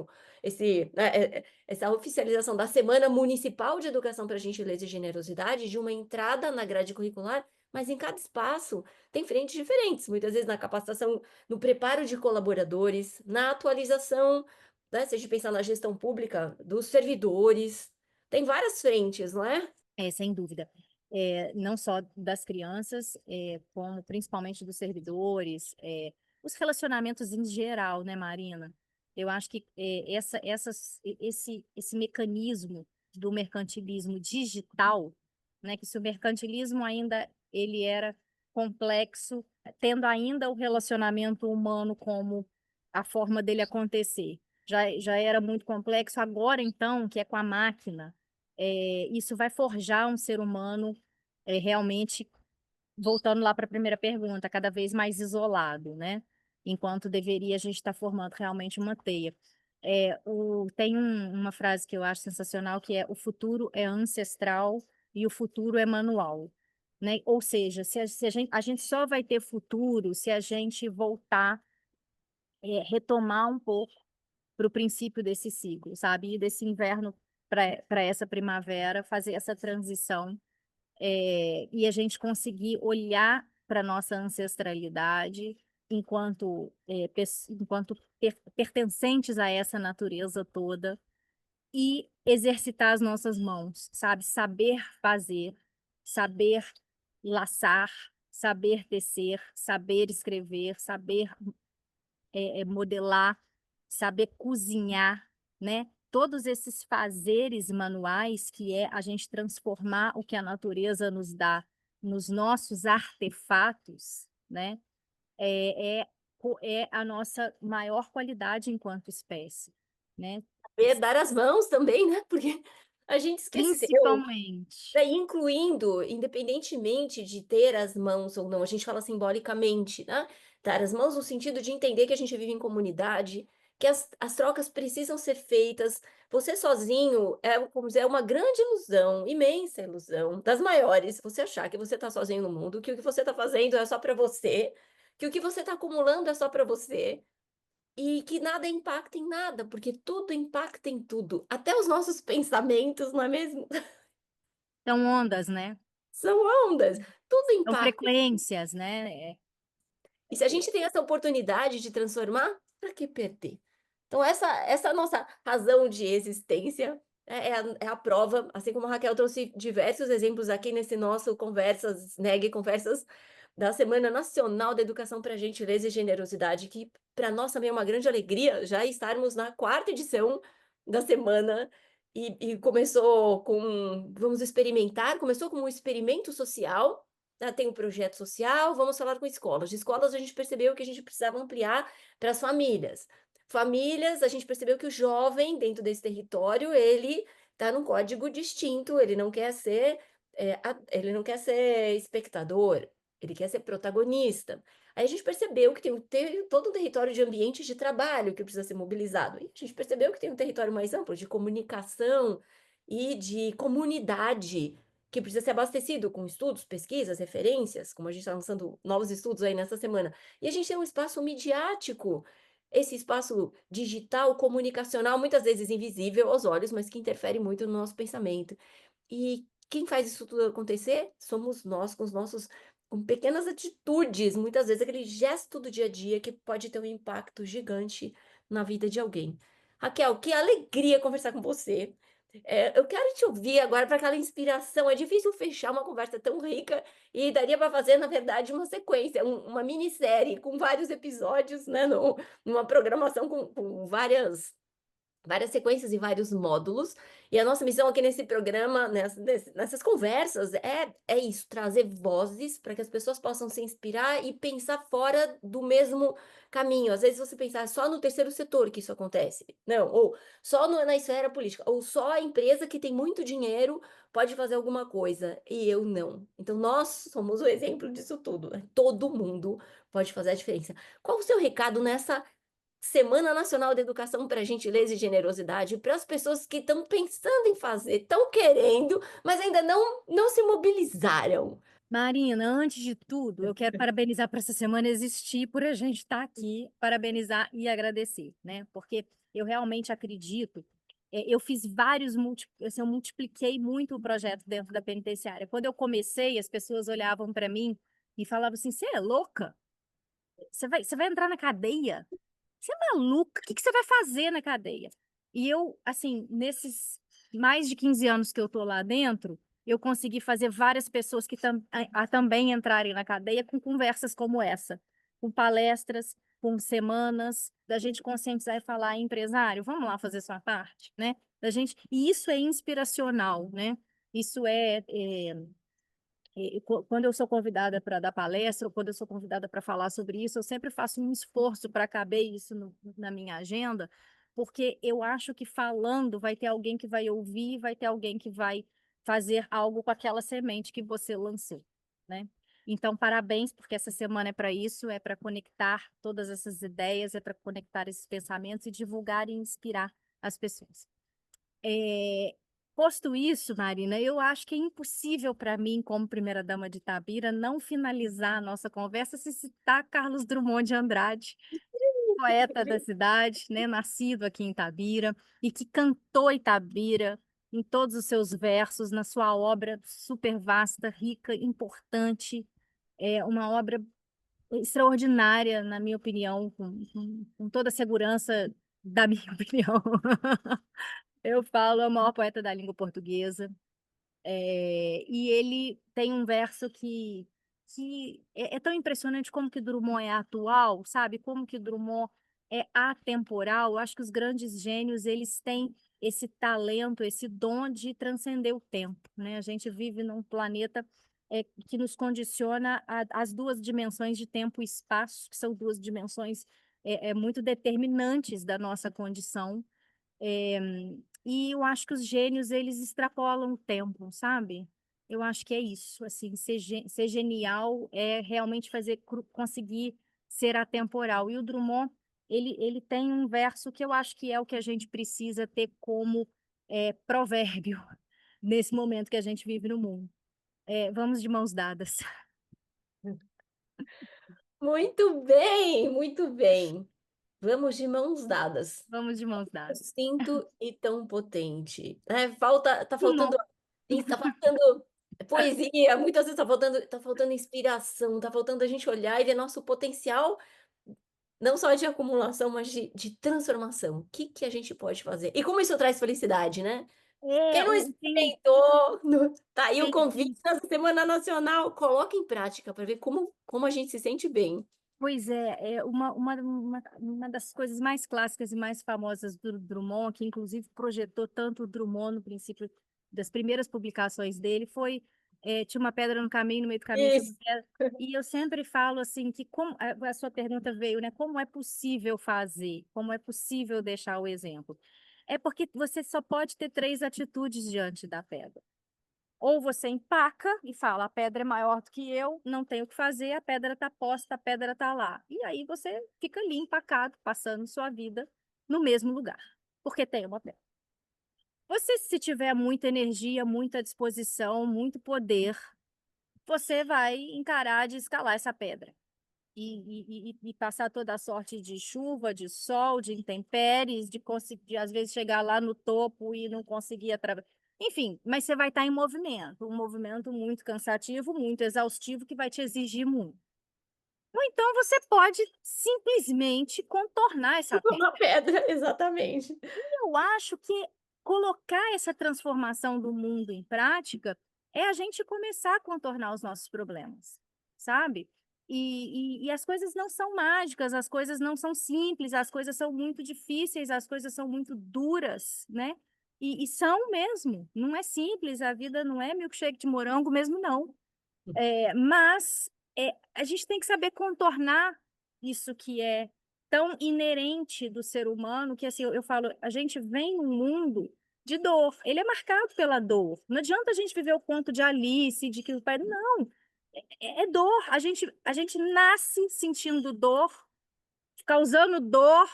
essa oficialização da Semana Municipal de Educação para Gentileza e Generosidade, de uma entrada na grade curricular, mas em cada espaço tem frentes diferentes, muitas vezes na capacitação, no preparo de colaboradores, na atualização, né, se a gente pensar na gestão pública, dos servidores, tem várias frentes, não é? É, sem dúvida. Não só das crianças, como principalmente dos servidores, os relacionamentos em geral, né, Marina? Eu acho que, esse mecanismo do mercantilismo digital, né, que se o mercantilismo ainda ele era complexo, tendo ainda o relacionamento humano como a forma dele acontecer, já era muito complexo, agora então, que é com a máquina, isso vai forjar um ser humano, realmente, voltando lá para a primeira pergunta, cada vez mais isolado, né? Enquanto deveria a gente estar formando realmente uma teia. Tem uma frase que eu acho sensacional, que é: o futuro é ancestral e o futuro é manual. Né? Ou seja, se a gente só vai ter futuro se a gente voltar, retomar um pouco para o princípio desse ciclo, sabe? E desse inverno para essa primavera, fazer essa transição e a gente conseguir olhar para a nossa ancestralidade enquanto, enquanto pertencentes a essa natureza toda e exercitar as nossas mãos, sabe? Saber fazer, saber laçar, saber tecer, saber escrever, saber modelar, saber cozinhar, né? Todos esses fazeres manuais que é a gente transformar o que a natureza nos dá nos nossos artefatos, né? É, é, é a nossa maior qualidade enquanto espécie, né? Saber dar as mãos também, né, porque a gente esqueceu. Principalmente. Daí incluindo, independentemente de ter as mãos ou não, a gente fala simbolicamente, né, dar as mãos no sentido de entender que a gente vive em comunidade, que as trocas precisam ser feitas. Você sozinho é, como dizer, é uma grande ilusão, imensa ilusão, das maiores, você achar que você está sozinho no mundo, que o que você está fazendo é só para você, que o que você está acumulando é só para você, e que nada impacta em nada, porque tudo impacta em tudo, até os nossos pensamentos, não é mesmo? São ondas, né? São ondas, tudo São impacta. frequências, né? E se a gente tem essa oportunidade de transformar, para que perder? Então essa é a nossa razão de existência, é a prova, assim como a Raquel trouxe diversos exemplos aqui nesse nosso conversas, neg conversas da Semana Nacional da Educação para Gentileza e Generosidade, que para nós também é uma grande alegria já estarmos na quarta edição da semana, e começou com vamos experimentar, começou como um experimento social, tem um projeto social, vamos falar com escolas. De escolas, a gente percebeu que a gente precisava ampliar para as famílias. Famílias, a gente percebeu que o jovem, dentro desse território, ele está num código distinto, ele não quer ser, ele não quer ser espectador, ele quer ser protagonista. Aí a gente percebeu que tem todo um território de ambientes de trabalho que precisa ser mobilizado. E a gente percebeu que tem um território mais amplo de comunicação e de comunidade que precisa ser abastecido com estudos, pesquisas, referências, como a gente está lançando novos estudos aí nessa semana. E a gente tem um espaço midiático, esse espaço digital, comunicacional, muitas vezes invisível aos olhos, mas que interfere muito no nosso pensamento. E quem faz isso tudo acontecer somos nós, com os nossos com pequenas atitudes, muitas vezes aquele gesto do dia a dia que pode ter um impacto gigante na vida de alguém. Raquel, que alegria conversar com você. Eu quero te ouvir agora para aquela inspiração. É difícil fechar uma conversa tão rica e daria para fazer, na verdade, uma sequência, uma minissérie com vários episódios, né, numa programação com várias sequências e vários módulos. E a nossa missão aqui nesse programa, nessas conversas, é isso, trazer vozes para que as pessoas possam se inspirar e pensar fora do mesmo caminho. Às vezes você pensar só no terceiro setor que isso acontece. Não, ou só na esfera política, ou só a empresa que tem muito dinheiro pode fazer alguma coisa, e eu não. Então nós somos o exemplo disso tudo, né? Todo mundo pode fazer a diferença. Qual o seu recado nessa Semana Nacional da Educação para Gentileza e Generosidade, para as pessoas que estão pensando em fazer, estão querendo, mas ainda não se mobilizaram. Marina, antes de tudo, eu quero parabenizar por essa semana existir, por a gente estar aqui, parabenizar e agradecer, né? Porque eu realmente acredito, eu fiz vários, assim, eu multipliquei muito o projeto dentro da penitenciária. Quando eu comecei, as pessoas olhavam para mim e falavam assim: você é louca? Você vai entrar na cadeia? Você é maluca? O que que você vai fazer na cadeia? E eu, assim, nesses mais de 15 anos que eu tô lá dentro, eu consegui fazer várias pessoas que também entrarem na cadeia com conversas como essa, com palestras, com semanas, da gente conscientizar e falar, empresário, vamos lá fazer sua parte, né? Da gente, e isso é inspiracional, né? Isso quando eu sou convidada para dar palestra, ou quando eu sou convidada para falar sobre isso, eu sempre faço um esforço para caber isso na minha agenda, porque eu acho que falando vai ter alguém que vai ouvir, vai ter alguém que vai fazer algo com aquela semente que você lançou, né? Então, parabéns, porque essa semana é para isso, é para conectar todas essas ideias, é para conectar esses pensamentos e divulgar e inspirar as pessoas. É, posto isso, Marina, eu acho que é impossível para mim, como primeira-dama de Itabira, não finalizar a nossa conversa se citar Carlos Drummond de Andrade, poeta da cidade, né, nascido aqui em Itabira e que cantou Itabira, em todos os seus versos, na sua obra super vasta, rica, importante, é uma obra extraordinária, na minha opinião, com toda a segurança da minha opinião. Eu falo, é o maior poeta da língua portuguesa. E ele tem um verso que é tão impressionante como que Drummond é atual, sabe? Como que Drummond é atemporal. Eu acho que os grandes gênios, eles têm esse talento, esse dom de transcender o tempo, né? A gente vive num planeta que nos condiciona às duas dimensões de tempo e espaço, que são duas dimensões muito determinantes da nossa condição. Eh, e eu acho que os gênios, eles extrapolam o tempo, sabe? Eu acho que é isso, assim, ser genial é realmente conseguir ser atemporal. E o Drummond, ele tem um verso que eu acho que é o que a gente precisa ter como provérbio nesse momento que a gente vive no mundo. Vamos de mãos dadas. Muito bem, muito bem. Vamos de mãos dadas. Vamos de mãos dadas. Sucinto e tão potente. Tá Dumont. faltando sim, tá faltando poesia, muitas vezes tá faltando inspiração, tá faltando a gente olhar e ver nosso potencial, não só de acumulação, mas de transformação. O que que a gente pode fazer? E como isso traz felicidade, né? Quem não experimentou, tá aí o convite Isso. nessa Semana Nacional, coloca em prática para ver como a gente se sente bem. Pois é, uma das coisas mais clássicas e mais famosas do Drummond, que inclusive projetou tanto o Drummond no princípio das primeiras publicações dele, tinha uma pedra no caminho, no meio do caminho tinha uma Isso. pedra, e eu sempre falo assim, que como a sua pergunta veio, né, como é possível fazer, como é possível deixar o exemplo? É porque você só pode ter três atitudes diante da pedra. Ou você empaca e fala, a pedra é maior do que eu, não tenho o que fazer, a pedra está posta, a pedra está lá. E aí você fica ali empacado, passando sua vida no mesmo lugar, porque tem uma pedra. Você, se tiver muita energia, muita disposição, muito poder, você vai encarar de escalar essa pedra. E passar toda a sorte de chuva, de sol, de intempéries, de conseguir, às vezes, chegar lá no topo e não conseguir atravessar. Enfim, mas você vai estar em movimento, um movimento muito cansativo, muito exaustivo, que vai te exigir muito. Ou então você pode simplesmente contornar essa pedra. Uma pedra, exatamente. Eu acho que colocar essa transformação do mundo em prática é a gente começar a contornar os nossos problemas, sabe? E as coisas não são mágicas, as coisas não são simples, as coisas são muito difíceis, as coisas são muito duras, né? E são mesmo, não é simples, a vida não é milkshake de morango mesmo, não. Mas a gente tem que saber contornar isso que é tão inerente do ser humano, que assim, eu falo, a gente vem num mundo de dor, ele é marcado pela dor. Não adianta a gente viver o conto de Alice, de que o pai. Não, é dor. A gente nasce sentindo dor, causando dor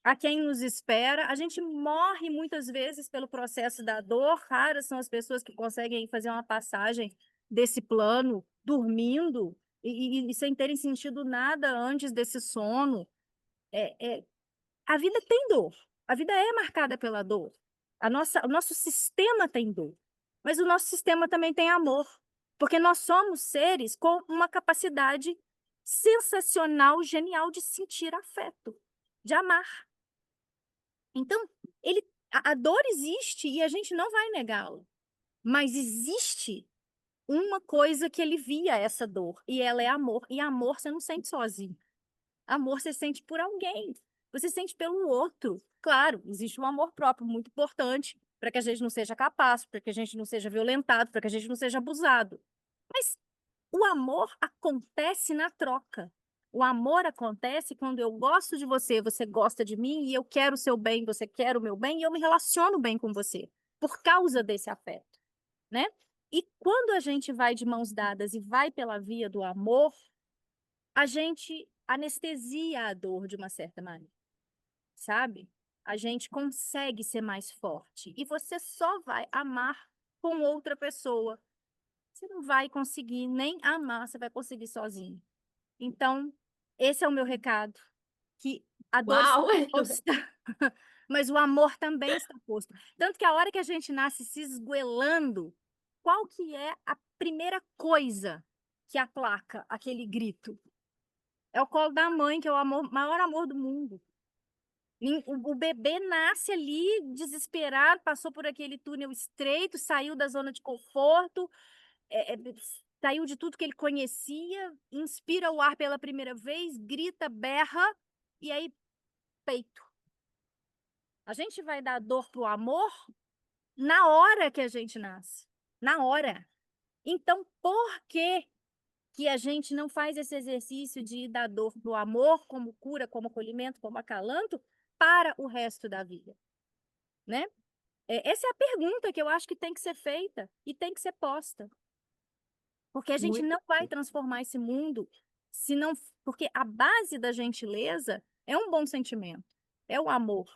a quem nos espera. A gente morre muitas vezes pelo processo da dor. Raras são as pessoas que conseguem fazer uma passagem desse plano dormindo e sem terem sentido nada antes desse sono. A vida tem dor. A vida é marcada pela dor. O nosso sistema tem dor. Mas o nosso sistema também tem amor. Porque nós somos seres com uma capacidade sensacional, genial de sentir afeto, de amar. Então, a dor existe e a gente não vai negá-la. Mas existe uma coisa que alivia essa dor, e ela é amor. E amor você não sente sozinho. Amor você sente por alguém. Você sente pelo outro. Claro, existe um amor próprio muito importante para que a gente não seja capaz, para que a gente não seja violentado, para que a gente não seja abusado. Mas o amor acontece na troca. O amor acontece quando eu gosto de você, você gosta de mim, e eu quero o seu bem, você quer o meu bem, e eu me relaciono bem com você, por causa desse afeto, né? E quando a gente vai de mãos dadas e vai pela via do amor, a gente anestesia a dor de uma certa maneira, sabe? A gente consegue ser mais forte. E você só vai amar com outra pessoa. Você não vai conseguir nem amar, você vai conseguir sozinho. Então, esse é o meu recado, que a dor está Uau! posta, mas o amor também está posto. Tanto que a hora que a gente nasce se esgoelando, qual que é a primeira coisa que aplaca aquele grito? É o colo da mãe, que é o amor maior amor do mundo. O bebê nasce ali desesperado, passou por aquele túnel estreito, saiu da zona de conforto, saiu de tudo que ele conhecia, inspira o ar pela primeira vez, grita, berra, e aí peito. A gente vai dar dor pro amor na hora que a gente nasce, na hora. Então, por que a gente não faz esse exercício de dar dor pro amor como cura, como acolhimento, como acalanto para o resto da vida, né? Essa é a pergunta que eu acho que tem que ser feita e tem que ser posta, porque a gente Muito não vai transformar esse mundo se não, porque a base da gentileza é um bom sentimento, é o amor,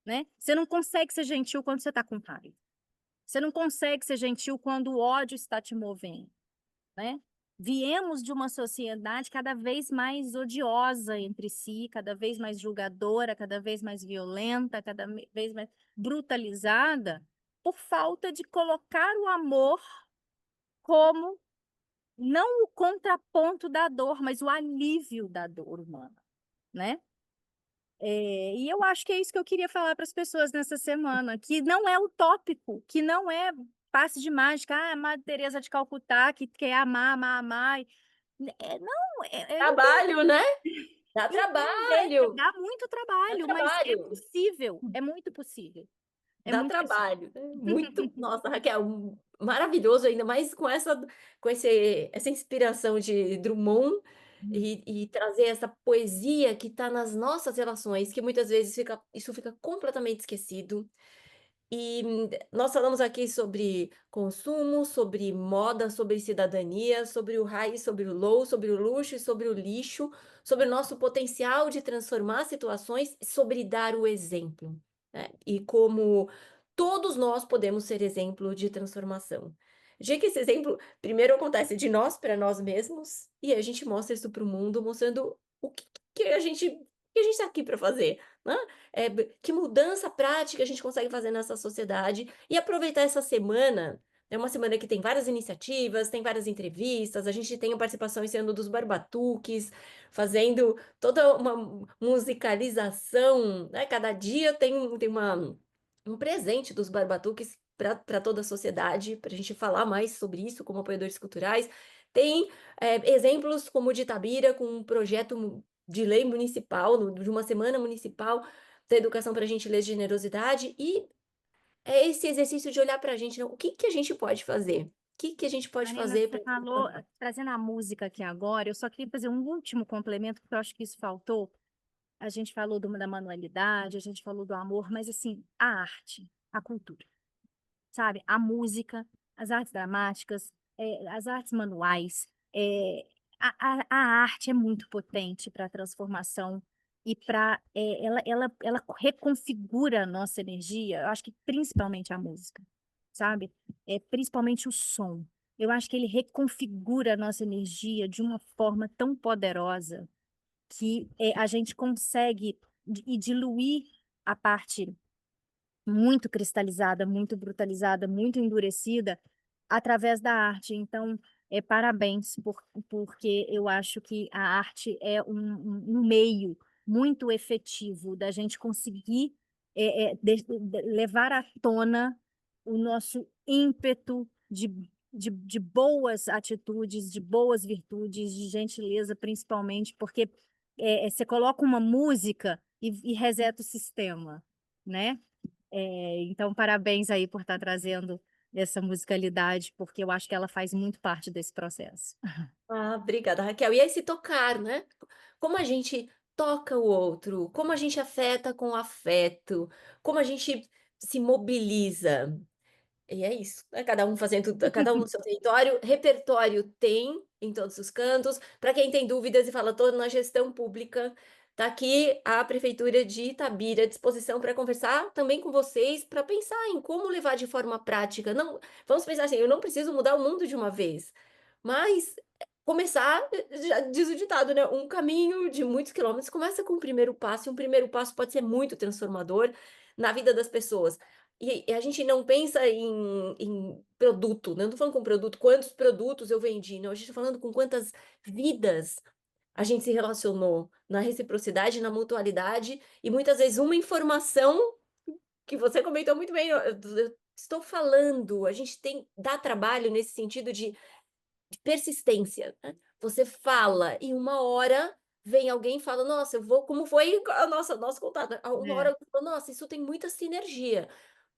né? Você não consegue ser gentil quando você está com raiva. Você não consegue ser gentil quando o ódio está te movendo, né? Viemos de uma sociedade cada vez mais odiosa entre si, cada vez mais julgadora, cada vez mais violenta, vez mais brutalizada, por falta de colocar o amor como não o contraponto da dor, mas o alívio da dor humana, né? E eu acho que é isso que eu queria falar para as pessoas nessa semana, que não é utópico, que não é passe de mágica, ah, a Madre Teresa de Calcutá, que quer amar, amar, amar. Não, é trabalho, né? Dá entender, trabalho, dá muito dá trabalho, mas é trabalho. possível, é muito possível, é Dá muito possível. trabalho, né, muito nossa, Raquel, maravilhoso, ainda mais com essa inspiração de Drummond, e trazer essa poesia que está nas nossas relações, que muitas vezes fica completamente esquecido. E nós falamos aqui sobre consumo, sobre moda, sobre cidadania, sobre o high, sobre o low, sobre o luxo e sobre o lixo, sobre o nosso potencial de transformar situações, sobre dar o exemplo, né? E como todos nós podemos ser exemplo de transformação. Já que esse exemplo primeiro acontece de nós para nós mesmos, e a gente mostra isso para o mundo, mostrando que a gente está aqui para fazer, né? Que mudança prática a gente consegue fazer nessa sociedade e aproveitar essa semana. É uma semana que tem várias iniciativas, tem várias entrevistas, a gente tem a participação esse ano dos Barbatuques, fazendo toda uma musicalização, né? Cada dia tem um presente dos Barbatuques para toda a sociedade, para a gente falar mais sobre isso como apoiadores culturais. Tem exemplos como o de Itabira, com um projeto de lei municipal, de uma semana municipal da educação para gentileza e generosidade, e é esse exercício de olhar para a gente, né, o que que a gente pode fazer? O que que a gente pode Marina, fazer você para falou, trazendo a música aqui agora, eu só queria fazer um último complemento, porque eu acho que isso faltou. A gente falou da manualidade, a gente falou do amor, mas assim, a arte, a cultura, sabe? A música, as artes dramáticas, as artes manuais, a arte é muito potente para a transformação e para ela reconfigura a nossa energia. Eu acho que principalmente a música, sabe? Principalmente o som. Eu acho que ele reconfigura a nossa energia de uma forma tão poderosa que a gente consegue diluir a parte muito cristalizada, muito brutalizada, muito endurecida através da arte. Então, parabéns, porque eu acho que a arte é um meio muito efetivo da gente conseguir levar à tona o nosso ímpeto de boas atitudes, de boas virtudes, de gentileza, principalmente, porque você coloca uma música e reseta o sistema, né? Então, parabéns aí por estar trazendo essa musicalidade, porque eu acho que ela faz muito parte desse processo. Ah, obrigada, Raquel. E esse tocar, né? Como a gente toca o outro, como a gente afeta com afeto, como a gente se mobiliza. E é isso, né, cada um no seu território, repertório tem em todos os cantos. Para quem tem dúvidas e fala: "Tô na gestão pública", tá aqui a prefeitura de Itabira à disposição para conversar também com vocês, para pensar em como levar de forma prática. Não, vamos pensar assim: eu não preciso mudar o mundo de uma vez, mas começar, já diz o ditado, né, um caminho de muitos quilômetros começa com o primeiro passo, e um primeiro passo pode ser muito transformador na vida das pessoas. E a gente não pensa em produto, né, não tô falando com produto, quantos produtos eu vendi, não, a gente tá falando com quantas vidas a gente se relacionou, na reciprocidade, na mutualidade, e muitas vezes uma informação que você comentou muito bem, eu estou falando, a gente tem dá trabalho nesse sentido de persistência, né. Você fala e uma hora vem alguém e fala: "Nossa, eu vou", como foi a nosso contato, uma hora É. alguém falou: "Nossa, isso tem muita sinergia,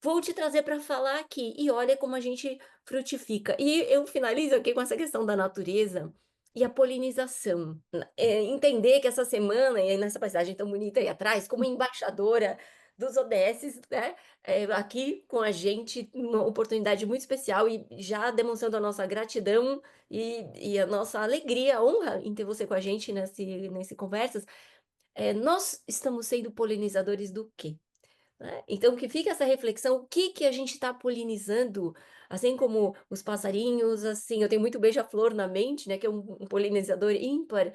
vou te trazer para falar aqui", e olha como a gente frutifica. E eu finalizo aqui com essa questão da natureza e a polinização, entender que essa semana, e aí nessa paisagem tão bonita aí atrás, como embaixadora dos ODSs, né, aqui com a gente, uma oportunidade muito especial e já demonstrando a nossa gratidão e a nossa alegria, a honra em ter você com a gente nesse conversas, nós estamos sendo polinizadores do quê? Né, então que fique essa reflexão, o que que a gente está polinizando, assim como os passarinhos, assim, eu tenho muito beija-flor na mente, né, que é um polinizador ímpar,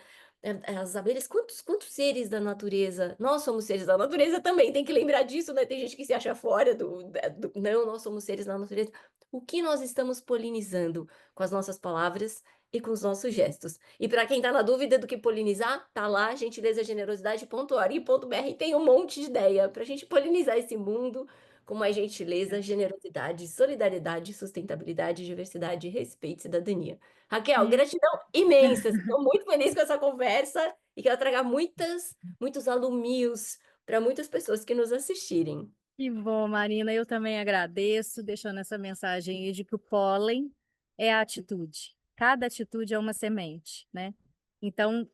as abelhas, quantos seres da natureza, nós somos seres da natureza também, tem que lembrar disso, né, tem gente que se acha fora do não, nós somos seres da natureza. O que nós estamos polinizando com as nossas palavras e com os nossos gestos? E para quem está na dúvida do que polinizar, tá lá gentileza-generosidade.org.br, tem um monte de ideia para a gente polinizar esse mundo com mais gentileza, generosidade, solidariedade, sustentabilidade, diversidade, respeito e cidadania. Raquel, Hum. gratidão imensa, estou muito feliz com essa conversa e que ela traga muitos alumios para muitas pessoas que nos assistirem. Que bom, Marina, eu também agradeço, deixando essa mensagem aí de que o pólen é a atitude. Cada atitude é uma semente, né? Então,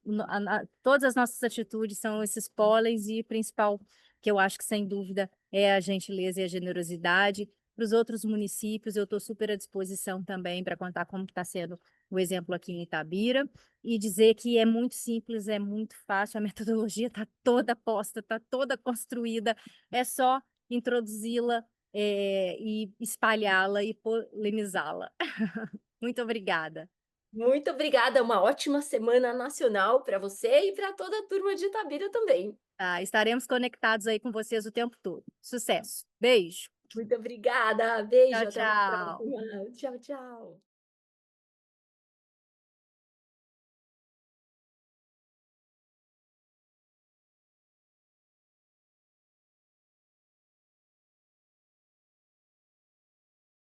todas as nossas atitudes são esses pólens e o principal, que eu acho que sem dúvida é a gentileza e a generosidade. Para os outros municípios, eu estou super à disposição também para contar como está sendo o exemplo aqui em Itabira e dizer que é muito simples, é muito fácil, a metodologia está toda posta, está toda construída, é só introduzi-la, e espalhá-la e polemizá-la. Muito obrigada. Muito obrigada, uma ótima semana nacional para você e para toda a turma de Itabira também. Tá, estaremos conectados aí com vocês o tempo todo. Sucesso. Beijo. Muito obrigada, Tchau, beijo, até uma tchau. próxima. Tchau, tchau.